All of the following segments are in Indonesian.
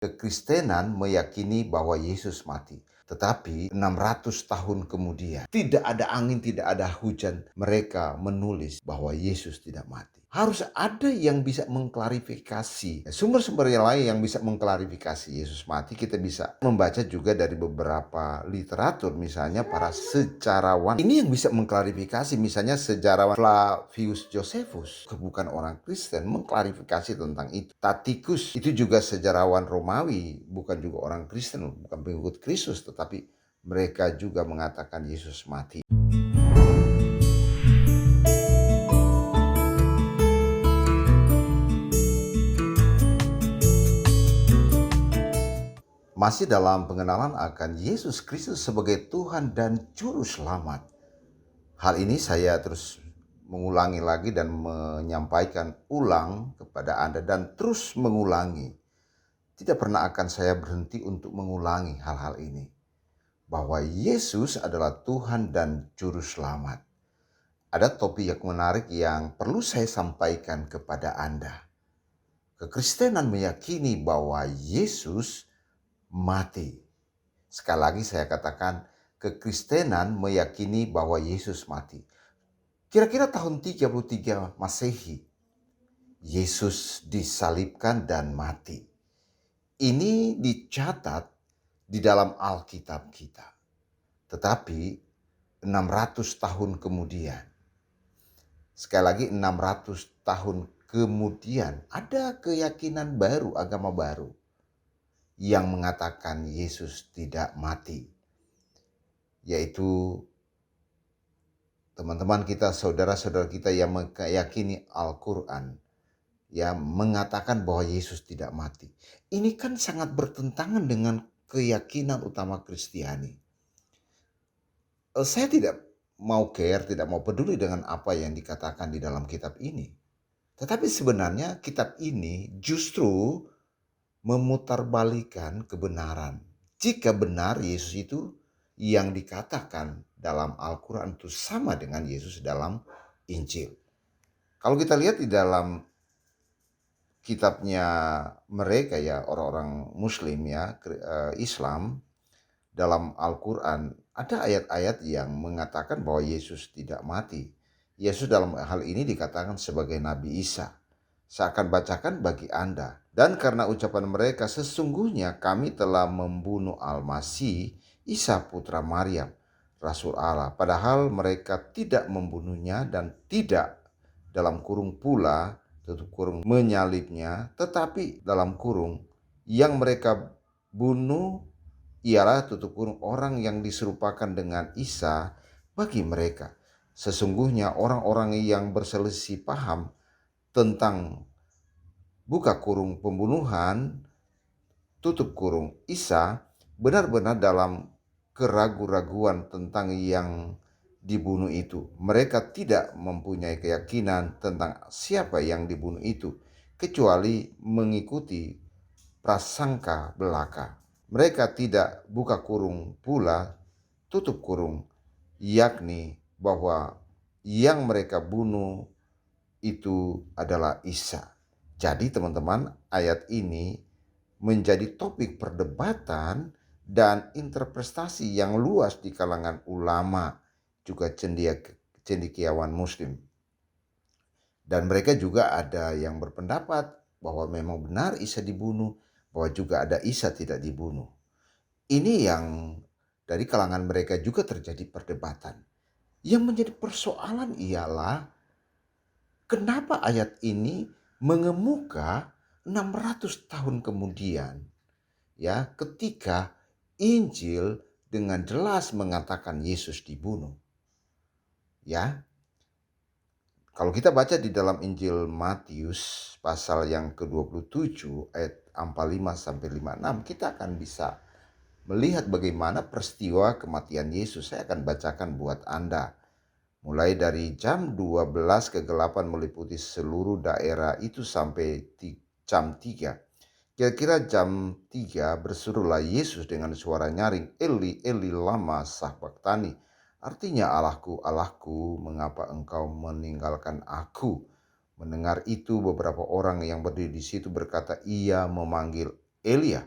Kekristenan meyakini bahwa Yesus mati. Tetapi 600 tahun kemudian, tidak ada angin, tidak ada hujan, mereka menulis bahwa Yesus tidak mati. Harus ada yang bisa mengklarifikasi. Sumber-sumber yang lain yang bisa mengklarifikasi Yesus mati, kita bisa membaca juga dari beberapa literatur, misalnya para sejarawan. Ini yang bisa mengklarifikasi, misalnya sejarawan Flavius Josephus, bukan orang Kristen, mengklarifikasi tentang itu. Tacitus itu juga sejarawan Romawi, bukan juga orang Kristen, bukan pengikut Kristus, tetapi mereka juga mengatakan Yesus mati. Masih dalam pengenalan akan Yesus Kristus sebagai Tuhan dan Juru Selamat. Hal ini saya terus mengulangi lagi dan menyampaikan ulang kepada Anda dan terus mengulangi. Tidak pernah akan saya berhenti untuk mengulangi hal-hal ini. Bahwa Yesus adalah Tuhan dan Juru Selamat. Ada topik yang menarik yang perlu saya sampaikan kepada Anda. Kekristenan meyakini bahwa Yesus mati. Sekali lagi saya katakan, kekristenan meyakini bahwa Yesus mati. Kira-kira tahun 33 Masehi, Yesus disalibkan dan mati. Ini dicatat di dalam Alkitab kita. Tetapi 600 tahun kemudian, sekali lagi 600 tahun kemudian, ada keyakinan baru, agama baru yang mengatakan Yesus tidak mati. Yaitu teman-teman kita, saudara-saudara kita yang meyakini Al-Quran, yang mengatakan bahwa Yesus tidak mati. Ini kan sangat bertentangan dengan keyakinan utama Kristiani. Saya tidak mau tidak mau peduli dengan apa yang dikatakan di dalam kitab ini. Tetapi sebenarnya kitab ini justru memutarbalikan kebenaran. Jika benar Yesus itu yang dikatakan dalam Al-Quran itu sama dengan Yesus dalam Injil. Kalau kita lihat di dalam kitabnya mereka ya, orang-orang Muslim ya, Islam, dalam Al-Quran ada ayat-ayat yang mengatakan bahwa Yesus tidak mati. Yesus dalam hal ini dikatakan sebagai Nabi Isa. Saya akan bacakan bagi Anda. Dan karena ucapan mereka, sesungguhnya kami telah membunuh Al-Masih, Isa putra Maryam, Rasul Allah. Padahal mereka tidak membunuhnya dan tidak dalam kurung pula, tutup kurung, menyalibnya, tetapi dalam kurung yang mereka bunuh ialah tutup kurung orang yang diserupakan dengan Isa bagi mereka. Sesungguhnya orang-orang yang berselisih paham tentang buka kurung pembunuhan, tutup kurung Isa, benar-benar dalam keraguan-raguan tentang yang dibunuh itu. Mereka tidak mempunyai keyakinan tentang siapa yang dibunuh itu, kecuali mengikuti prasangka belaka. Mereka tidak buka kurung pula, tutup kurung, yakni bahwa yang mereka bunuh itu adalah Isa. Jadi teman-teman, ayat ini menjadi topik perdebatan dan interpretasi yang luas di kalangan ulama, juga cendekiawan Muslim. Dan mereka juga ada yang berpendapat bahwa memang benar Isa dibunuh, bahwa juga ada Isa tidak dibunuh. Ini yang dari kalangan mereka juga terjadi perdebatan. Yang menjadi persoalan ialah kenapa ayat ini mengemuka 600 tahun kemudian, ya, ketika Injil dengan jelas mengatakan Yesus dibunuh. Ya. Kalau kita baca di dalam Injil Matius pasal yang ke-27 ayat 45 sampai 56, kita akan bisa melihat bagaimana peristiwa kematian Yesus. Saya akan bacakan buat Anda. Mulai dari jam 12 kegelapan meliputi seluruh daerah itu sampai jam 3. Kira-kira jam 3 berserulah Yesus dengan suara nyaring, Eli, Eli lama sabachthani. Artinya, Allahku, Allahku, mengapa engkau meninggalkan aku? Mendengar itu beberapa orang yang berdiri di situ berkata, ia memanggil Elia.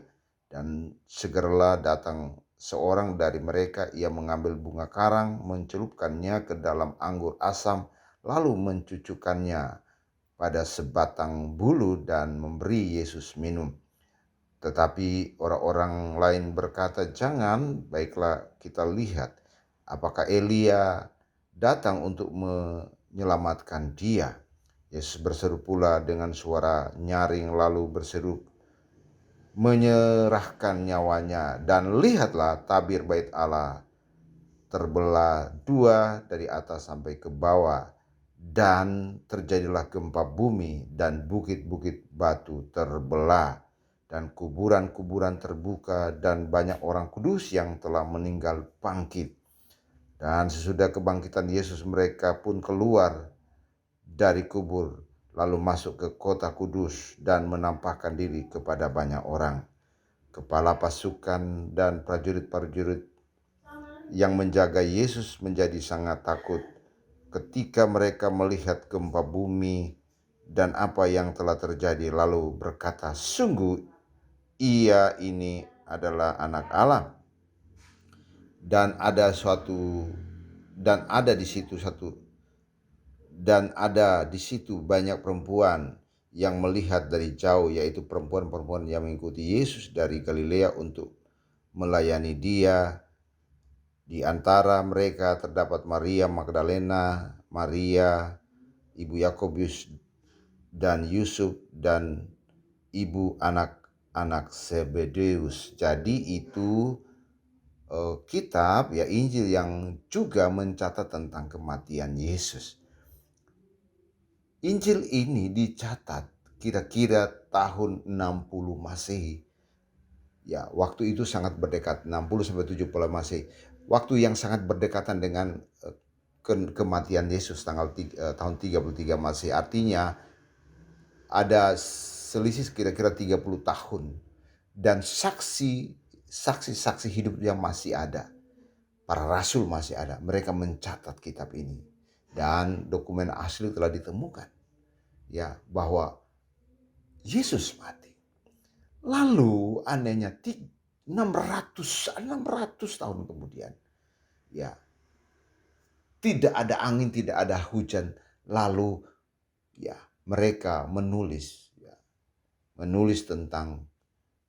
Dan segeralah datang seorang dari mereka, ia mengambil bunga karang, mencelupkannya ke dalam anggur asam, lalu mencucukkannya pada sebatang bulu dan memberi Yesus minum. Tetapi orang-orang lain berkata, "Jangan, baiklah kita lihat apakah Elia datang untuk menyelamatkan dia." Yesus berseru pula dengan suara nyaring lalu berseru, menyerahkan nyawanya. Dan lihatlah, tabir bait Allah terbelah dua dari atas sampai ke bawah, dan terjadilah gempa bumi, dan bukit-bukit batu terbelah, dan kuburan-kuburan terbuka, dan banyak orang kudus yang telah meninggal bangkit. Dan sesudah kebangkitan Yesus, mereka pun keluar dari kubur, lalu masuk ke kota kudus dan menampakkan diri kepada banyak orang. Kepala pasukan dan prajurit-prajurit yang menjaga Yesus menjadi sangat takut ketika mereka melihat gempa bumi dan apa yang telah terjadi, lalu berkata, "Sungguh ia ini adalah anak Allah." Dan ada suatu dan ada di situ satu dan ada di situ banyak perempuan yang melihat dari jauh, yaitu perempuan-perempuan yang mengikuti Yesus dari Galilea untuk melayani dia. Di antara mereka terdapat Maria Magdalena, Maria ibu Yakobus dan Yusuf, dan ibu anak-anak Zebedeus. Jadi itu kitab ya Injil yang juga mencatat tentang kematian Yesus. Injil ini dicatat kira-kira tahun 60 Masehi. Ya, waktu itu sangat berdekat, 60 sampai 70 Masehi. Waktu yang sangat berdekatan dengan kematian Yesus tahun 33 Masehi. Artinya ada selisih kira-kira 30 tahun. Dan saksi-saksi hidup yang masih ada. Para rasul masih ada. Mereka mencatat kitab ini. Dan dokumen asli telah ditemukan. Ya, bahwa Yesus mati. Lalu anehnya 600 tahun kemudian, ya, tidak ada angin, tidak ada hujan. Lalu ya mereka menulis tentang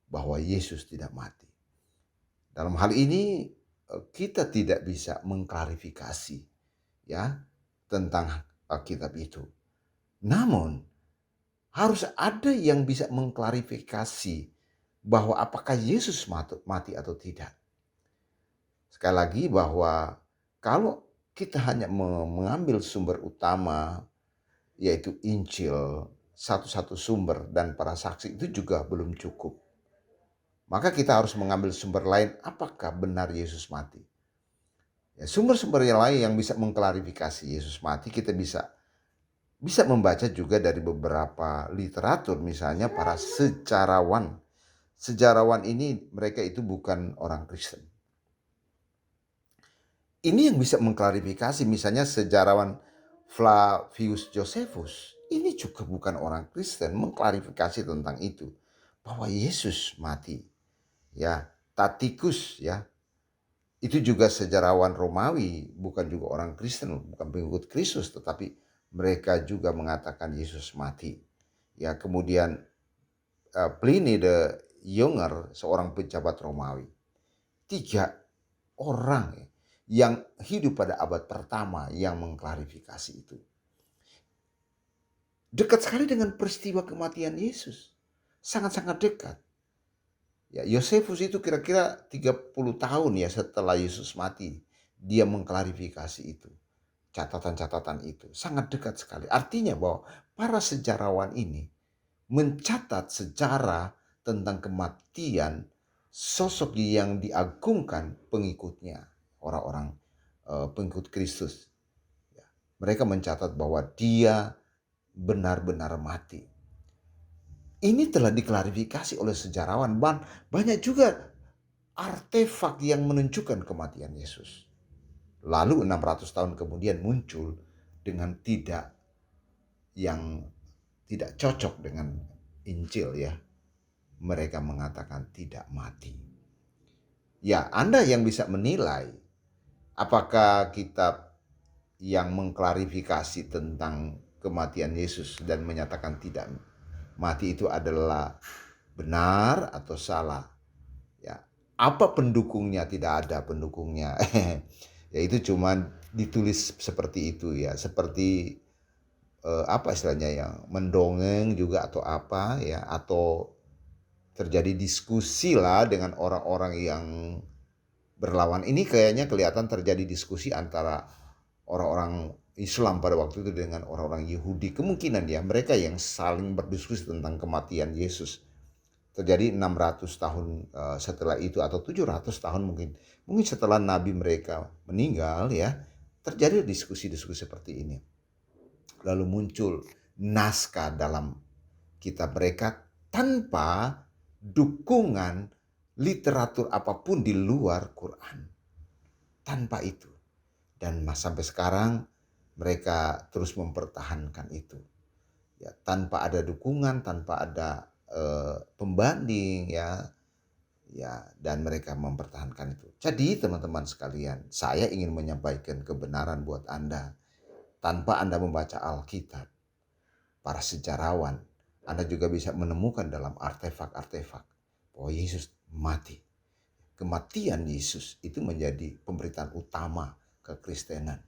bahwa Yesus tidak mati. Dalam hal ini kita tidak bisa mengklarifikasi ya tentang kitab itu. Namun harus ada yang bisa mengklarifikasi bahwa apakah Yesus mati atau tidak. Sekali lagi bahwa kalau kita hanya mengambil sumber utama yaitu Injil, satu-satu sumber dan para saksi, itu juga belum cukup. Maka kita harus mengambil sumber lain, apakah benar Yesus mati. Ya, sumber-sumber yang lain yang bisa mengklarifikasi Yesus mati kita bisa membaca juga dari beberapa literatur, misalnya para sejarawan. Sejarawan ini mereka itu bukan orang Kristen. Ini yang bisa mengklarifikasi, misalnya sejarawan Flavius Josephus. Ini juga bukan orang Kristen, mengklarifikasi tentang itu bahwa Yesus mati. Ya, Tacitus ya. Itu juga sejarawan Romawi, bukan juga orang Kristen, bukan pengikut Kristus, tetapi mereka juga mengatakan Yesus mati. Ya, kemudian Pliny the Younger, seorang pejabat Romawi. 3 orang yang hidup pada abad pertama yang mengklarifikasi itu. Dekat sekali dengan peristiwa kematian Yesus. Sangat-sangat dekat. Ya, Yosefus itu kira-kira 30 tahun ya setelah Yesus mati. Dia mengklarifikasi itu. Catatan-catatan itu. Sangat dekat sekali. Artinya bahwa para sejarawan ini mencatat sejarah tentang kematian sosok yang diagungkan pengikutnya. Orang-orang pengikut Kristus. Ya, mereka mencatat bahwa dia benar-benar mati. Ini telah diklarifikasi oleh sejarawan. Banyak juga artefak yang menunjukkan kematian Yesus. Lalu 600 tahun kemudian muncul dengan yang tidak cocok dengan Injil ya. mereka mengatakan tidak mati. Ya, Anda yang bisa menilai apakah kitab yang mengklarifikasi tentang kematian Yesus dan menyatakan tidak mati itu adalah benar atau salah. Ya, apa pendukungnya? Tidak ada pendukungnya. Ya itu cuman ditulis seperti itu ya, seperti apa istilahnya yang mendongeng juga atau apa ya, atau terjadi diskusi lah dengan orang-orang yang berlawan. Ini kayaknya kelihatan terjadi diskusi antara orang-orang Islam pada waktu itu dengan orang-orang Yahudi. Kemungkinan ya mereka yang saling berdiskusi tentang kematian Yesus. Terjadi 600 tahun setelah itu atau 700 tahun mungkin. Mungkin setelah nabi mereka meninggal ya, terjadi diskusi-diskusi seperti ini. Lalu muncul naskah dalam kitab mereka tanpa dukungan literatur apapun di luar Quran. Tanpa itu. Dan sampai sekarang mereka terus mempertahankan itu. Ya, tanpa ada dukungan, tanpa ada pembanding ya. Ya, dan mereka mempertahankan itu. Jadi teman-teman sekalian, saya ingin menyampaikan kebenaran buat Anda. Tanpa Anda membaca Alkitab, para sejarawan, Anda juga bisa menemukan dalam artefak-artefak bahwa Yesus mati. Kematian Yesus itu menjadi pemberitaan utama kekristenan.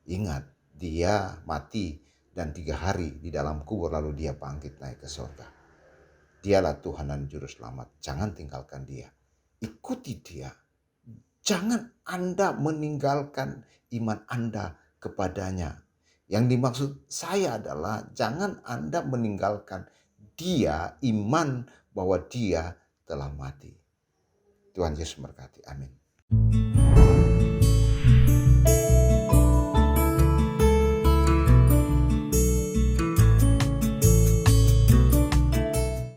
Ingat, dia mati dan 3 hari di dalam kubur lalu dia bangkit naik ke surga. Dialah Tuhan dan Juru Selamat. Jangan tinggalkan dia. Ikuti dia. Jangan Anda meninggalkan iman Anda kepadanya. Yang dimaksud saya adalah jangan Anda meninggalkan dia, iman bahwa dia telah mati. Tuhan Yesus memberkati. Amin.